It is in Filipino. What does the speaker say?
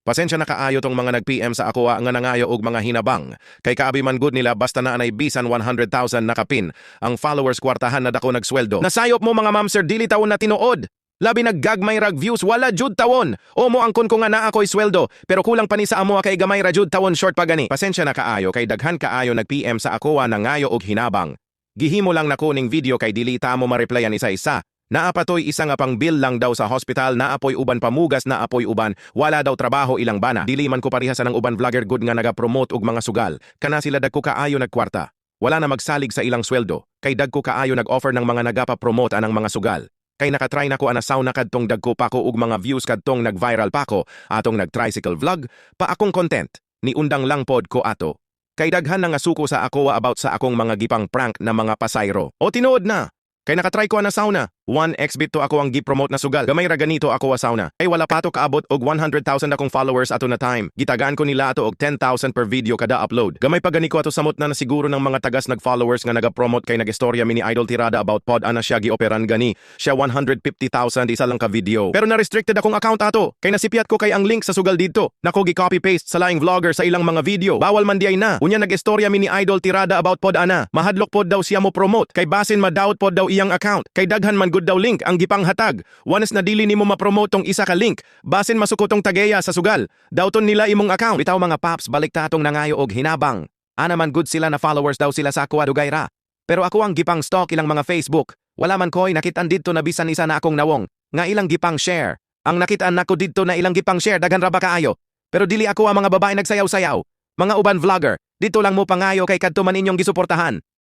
Pasensya na kaayo tong mga nag-PM sa ako nga nangayo og mga hinabang. Kay kaabi man good nila basta na anay bisan 100,000 nakapin. Ang followers kwartahan na dako nagsweldo. Nasayop mo mga ma'am sir dili tawon na tinuod. Labi naggagmay rag views wala jud tawon. O mo angkon ko nga naa ako'y sweldo pero kulang pa ni sa amo kay gamay ra jud tawon short pa gani. Pasensya na kaayo kay daghan kaayo nag-PM sa ako nangayo og hinabang. Gihimo lang nako ning video kay dili ta mo ma-replyan isa-isa. Naapatoy isa nga pang bill lang daw sa hospital, naapoy uban pamugas, naapoy uban, wala daw trabaho ilang bana. Dili man ko pareha sa ng uban vlogger good nga naga-promote og mga sugal. Kana sila dagko kaayo nagkwarta. Wala na magsalig sa ilang sweldo. Kay dagko kaayo nag-offer ng mga nagapa-promote anang mga sugal. Kay nakatry nako ana sauna kadtong dagko pa ko og mga views kadtong nag-viral pa ko, atong nag-tricycle vlog, pa akong content. Ni undang lang pod ko ato. Kay daghan na nga suko sa ako about sa akong mga gipang prank na mga pasayro. O tinuod na. Kay nakatry ko na sauna. 1xbit to ako ang gi-promote na sugal. Gamay ra ganito ako wa sauna. Ay wala pa to kaabot og 100,000 akong followers ato na time. Gitagaan ko nila ato og 10,000 per video kada upload. Gamay pa gani ko ato samot na siguro ng mga tagas nag-followers nga naga-promote kay nag-istorya mini Idol Tirada about pod ana siya gi-operan gani. Siya 150,000 isa lang ka video. Pero na-restricted akong account ato. Kay nasipiat ko kay ang link sa sugal dito. Nako gi-copy-paste sa laing vlogger sa ilang mga video. Bawal man diay na. Unya nag-istorya mini Idol Tirada about pod ana. Mahadlok pod daw siya mo promote. Kay basin ma-doubt pod daw iyang account. Kay daghan man good daw link ang gipang hatag. Once na dili nimo ma-promote tong isa ka link, basin masukotong tageya sa sugal. Dawton nila imong account. Bitaw mga paps, balik ta atong nangayo og hinabang. Ana man good sila na followers daw sila sa ako dugay ra. Pero ako ang gipang stalk ilang mga Facebook. Wala man koy nakitaan didto na bisan isa na akong nawong nga ilang gipang share. Ang nakitaan nako didto na ilang gipang share daghan ra ba kaayo. Pero dili ako ang mga babae nagsayaw-sayaw. Mga uban vlogger, dito lang mo pangayo kay kadto man inyong gisuportahan.